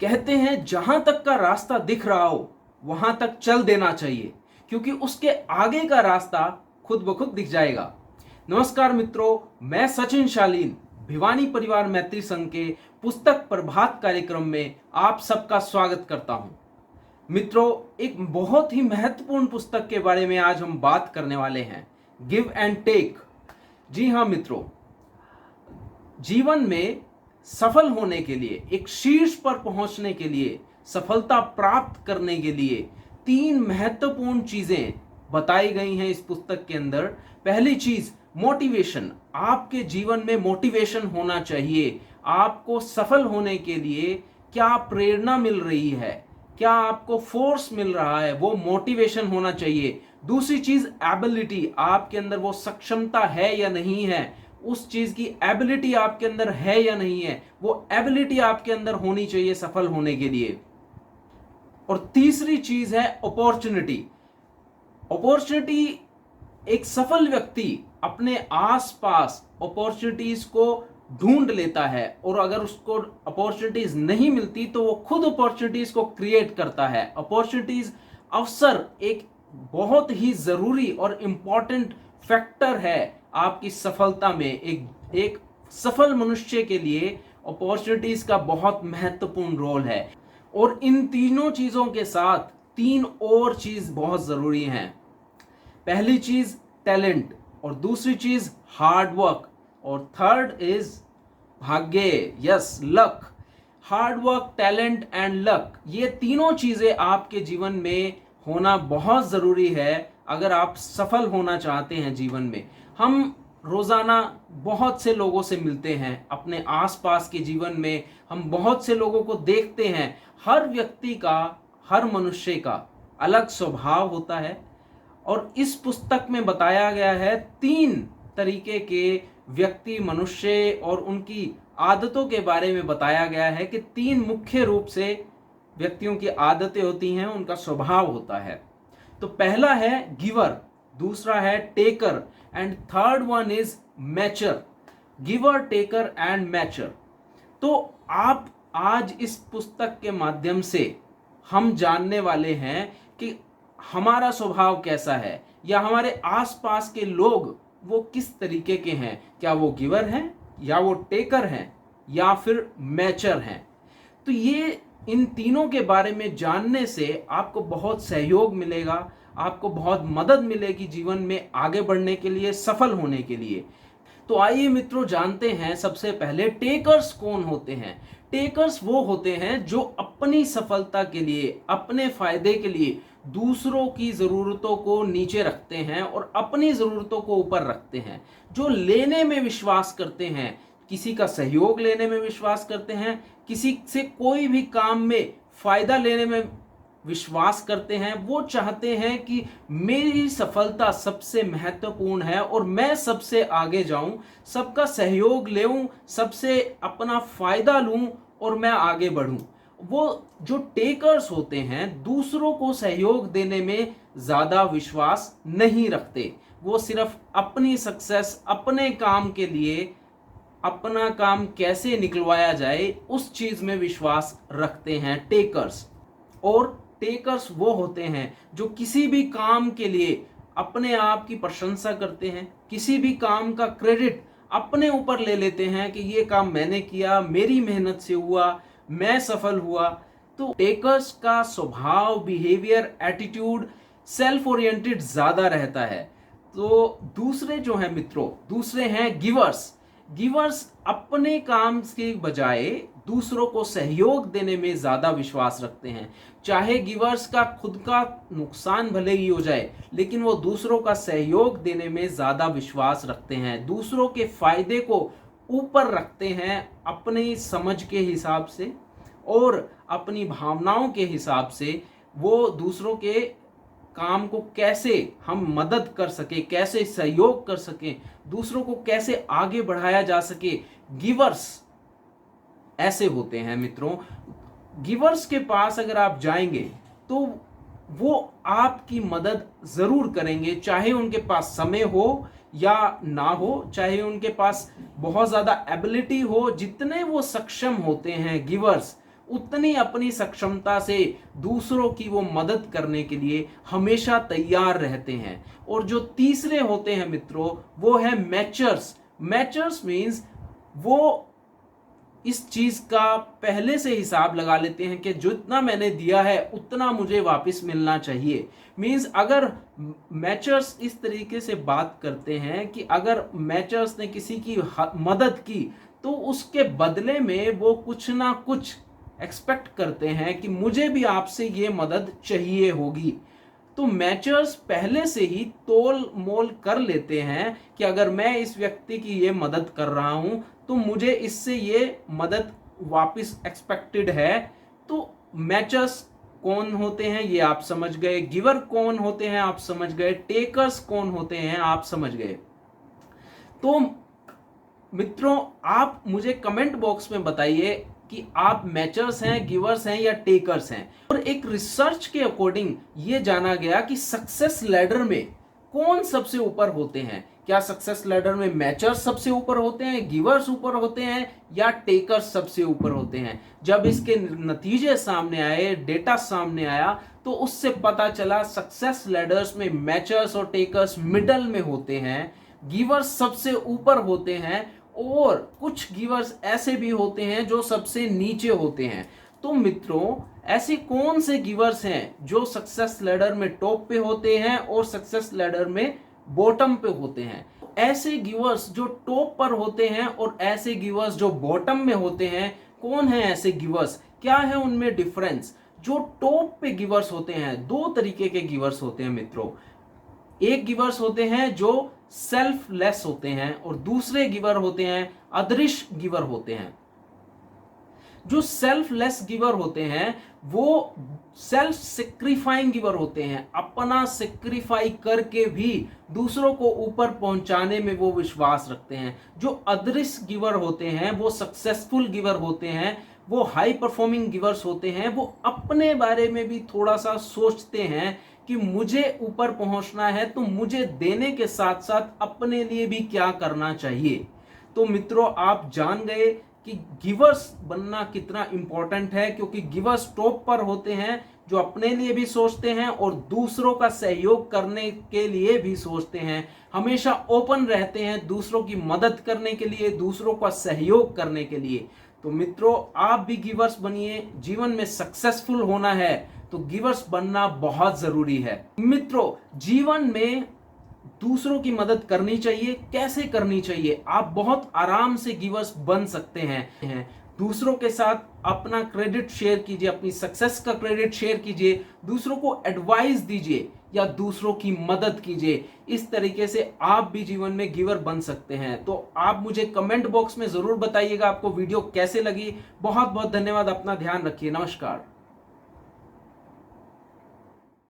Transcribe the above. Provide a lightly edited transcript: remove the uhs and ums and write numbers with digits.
कहते हैं जहां तक का रास्ता दिख रहा हो वहां तक चल देना चाहिए, क्योंकि उसके आगे का रास्ता खुद ब खुद दिख जाएगा। नमस्कार मित्रों, मैं सचिन शालीन भिवानी परिवार मैत्री संघ के पुस्तक प्रभात कार्यक्रम में आप सबका स्वागत करता हूं। मित्रों, एक बहुत ही महत्वपूर्ण पुस्तक के बारे में आज हम बात करने वाले हैं, गिव एंड टेक। जी हाँ मित्रों, जीवन में सफल होने के लिए, एक शीर्ष पर पहुंचने के लिए, सफलता प्राप्त करने के लिए 3 महत्वपूर्ण चीजें बताई गई हैं इस पुस्तक के अंदर। पहली चीज मोटिवेशन। आपके जीवन में मोटिवेशन होना चाहिए। आपको सफल होने के लिए क्या प्रेरणा मिल रही है, क्या आपको फोर्स मिल रहा है, वो मोटिवेशन होना चाहिए। दूसरी चीज एबिलिटी, आपके अंदर वो सक्षमता है या नहीं है, उस चीज की एबिलिटी आपके अंदर है या नहीं है, वो एबिलिटी आपके अंदर होनी चाहिए सफल होने के लिए। और तीसरी चीज है अपॉर्चुनिटी। अपॉर्चुनिटी, एक सफल व्यक्ति अपने आसपास अपॉर्चुनिटीज को ढूंढ लेता है, और अगर उसको अपॉर्चुनिटीज नहीं मिलती तो वो खुद अपॉर्चुनिटीज को क्रिएट करता है। अपॉर्चुनिटीज, अवसर एक बहुत ही जरूरी और इंपॉर्टेंट फैक्टर है आपकी सफलता में। एक सफल मनुष्य के लिए अपॉर्चुनिटीज का बहुत महत्वपूर्ण रोल है। और इन तीनों चीजों के साथ 3 और चीज बहुत जरूरी हैं। पहली चीज टैलेंट, और दूसरी चीज हार्ड वर्क, और थर्ड इज भाग्य, yes, luck. Hard work, talent and luck, ये तीनों चीजें आपके जीवन में होना बहुत जरूरी है अगर आप सफल होना चाहते हैं जीवन में। हम रोजाना बहुत से लोगों से मिलते हैं अपने आसपास के जीवन में, हम बहुत से लोगों को देखते हैं। हर व्यक्ति का, हर मनुष्य का अलग स्वभाव होता है, और इस पुस्तक में बताया गया है 3 तरीके के व्यक्ति, मनुष्य और उनकी आदतों के बारे में बताया गया है कि 3 मुख्य रूप से व्यक्तियों की आदतें होती हैं, उनका स्वभाव होता है। तो पहला है गिवर, दूसरा है taker, and third one is mature. Giver, taker and mature. तो आप आज इस पुस्तक के माध्यम से हम जानने वाले हैं कि हमारा स्वभाव कैसा है, या हमारे आसपास के लोग वो किस तरीके के हैं। क्या वो गिवर हैं, या वो टेकर हैं, या फिर मैचर हैं। तो ये इन तीनों के बारे में जानने से आपको बहुत सहयोग मिलेगा, आपको बहुत मदद मिलेगी जीवन में आगे बढ़ने के लिए, सफल होने के लिए। तो आइए मित्रों, जानते हैं सबसे पहले टेकर्स कौन होते हैं। टेकर्स वो होते हैं जो अपनी सफलता के लिए, अपने फायदे के लिए दूसरों की जरूरतों को नीचे रखते हैं और अपनी जरूरतों को ऊपर रखते हैं, जो लेने में विश्वास करते हैं, किसी का सहयोग लेने में विश्वास करते हैं, किसी से कोई भी काम में फायदा लेने में विश्वास करते हैं। वो चाहते हैं कि मेरी सफलता सबसे महत्वपूर्ण है और मैं सबसे आगे जाऊं, सबका सहयोग लेऊं, सबसे अपना फायदा लूं और मैं आगे बढ़ूं। वो जो टेकर्स होते हैं दूसरों को सहयोग देने में ज्यादा विश्वास नहीं रखते। वो सिर्फ अपनी सक्सेस, अपने काम के लिए, अपना काम कैसे निकलवाया जाए उस चीज में विश्वास रखते हैं टेकर्स। और टेकर्स वो होते हैं जो किसी भी काम के लिए अपने आप की प्रशंसा करते हैं, किसी भी काम का क्रेडिट अपने ऊपर ले लेते हैं कि ये काम मैंने किया, मेरी मेहनत से हुआ, मैं सफल हुआ। तो टेकर्स का स्वभाव, बिहेवियर, एटीट्यूड सेल्फ ओरिएंटेड ज्यादा रहता है। तो दूसरे जो हैं मित्रों, दूसरे हैं गिवर्स। गिवर्स अपने काम के बजाय दूसरों को सहयोग देने में ज्यादा विश्वास रखते हैं। चाहे गिवर्स का खुद का नुकसान भले ही हो जाए, लेकिन वो दूसरों का सहयोग देने में ज्यादा विश्वास रखते हैं, दूसरों के फायदे को ऊपर रखते हैं अपनी समझ के हिसाब से और अपनी भावनाओं के हिसाब से। वो दूसरों के काम को कैसे हम मदद कर सके, कैसे सहयोग कर सके, दूसरों को कैसे आगे बढ़ाया जा सके, गिवर्स ऐसे होते हैं मित्रों। गिवर्स के पास अगर आप जाएंगे तो वो आपकी मदद जरूर करेंगे, चाहे उनके पास समय हो या ना हो, चाहे उनके पास बहुत ज्यादा एबिलिटी हो। जितने वो सक्षम होते हैं गिवर्स, उतनी अपनी सक्षमता से दूसरों की वो मदद करने के लिए हमेशा तैयार रहते हैं। और जो तीसरे होते हैं मित्रों, वो है मैचर्स। मैचर्स मीन्स वो इस चीज का पहले से हिसाब लगा लेते हैं कि जितना मैंने दिया है उतना मुझे वापस मिलना चाहिए। मींस अगर मैचर्स इस तरीके से बात करते हैं कि अगर मैचर्स ने किसी की मदद की तो उसके बदले में वो कुछ ना कुछ एक्सपेक्ट करते हैं कि मुझे भी आपसे ये मदद चाहिए होगी। तो मैचर्स पहले से ही तोल मोल कर लेते हैं कि अगर मैं इस व्यक्ति की ये मदद कर रहा हूं तो मुझे इससे ये मदद वापस एक्सपेक्टेड है। तो मैचर्स कौन होते हैं ये आप समझ गए, गिवर कौन होते हैं आप समझ गए, टेकर्स कौन होते हैं आप समझ गए। तो मित्रों आप मुझे कमेंट बॉक्स में बताइए कि आप मैचर्स हैं, गिवर्स हैं या टेकर्स हैं। और एक रिसर्च के अकॉर्डिंग ये जाना गया कि सक्सेस लैडर में कौन सबसे ऊपर होते हैं। क्या सक्सेस लैडर में मैचर्स सबसे ऊपर होते हैं, गिवर्स ऊपर होते हैं या टेकर्स सबसे ऊपर होते हैं? जब इसके नतीजे सामने आए, डेटा सामने आया, तो उससे पता चला सक्सेस लैडर्स में मैचर्स और टेकर्स मिडल में होते हैं, गिवर्स सबसे ऊपर होते हैं और कुछ गिवर्स ऐसे भी होते हैं जो सबसे नीचे होते हैं। तो मित्रों ऐसे कौन से गिवर्स हैं जो सक्सेस लैडर में टॉप पे होते हैं और सक्सेस लैडर में बॉटम पे होते हैं? ऐसे गिवर्स जो टॉप पर होते हैं और ऐसे गिवर्स जो बॉटम में होते हैं, कौन है ऐसे गिवर्स, क्या है उनमें डिफरेंस? जो टॉप पे गिवर्स होते हैं, दो तरीके के गिवर्स होते हैं मित्रों। एक गिवर्स होते हैं जो सेल्फलेस होते हैं और दूसरे गिवर होते हैं अदृश्य गिवर होते हैं। जो सेल्फलेस गिवर होते हैं वो सेल्फ सेक्रीफाइंग गिवर होते हैं, अपना सेक्रीफाई करके भी दूसरों को ऊपर पहुंचाने में वो विश्वास रखते हैं। जो अदृश्य गिवर होते हैं वो सक्सेसफुल गिवर होते हैं, वो हाई परफॉर्मिंग गिवर्स होते हैं, वो अपने बारे में भी थोड़ा सा सोचते हैं कि मुझे ऊपर पहुंचना है तो मुझे देने के साथ साथ अपने लिए भी क्या करना चाहिए। तो मित्रों आप जान गए कि गिवर्स बनना कितना इंपॉर्टेंट है, क्योंकि गिवर्स टॉप पर होते हैं जो अपने लिए भी सोचते हैं और दूसरों का सहयोग करने के लिए भी सोचते हैं, हमेशा ओपन रहते हैं दूसरों की मदद करने के लिए, दूसरों का सहयोग करने के लिए। तो मित्रों आप भी गिवर्स बनिए। जीवन में सक्सेसफुल होना है तो गिवर्स बनना बहुत जरूरी है। मित्रों जीवन में दूसरों की मदद करनी चाहिए। कैसे करनी चाहिए? आप बहुत आराम से गिवर्स बन सकते हैं। दूसरों के साथ अपना क्रेडिट शेयर कीजिए, अपनी सक्सेस का क्रेडिट शेयर कीजिए, दूसरों को एडवाइस दीजिए या दूसरों की मदद कीजिए। इस तरीके से आप भी जीवन में गिवर बन सकते हैं। तो आप मुझे कमेंट बॉक्स में जरूर बताइएगा आपको वीडियो कैसे लगी। बहुत बहुत धन्यवाद। अपना ध्यान रखिए। नमस्कार।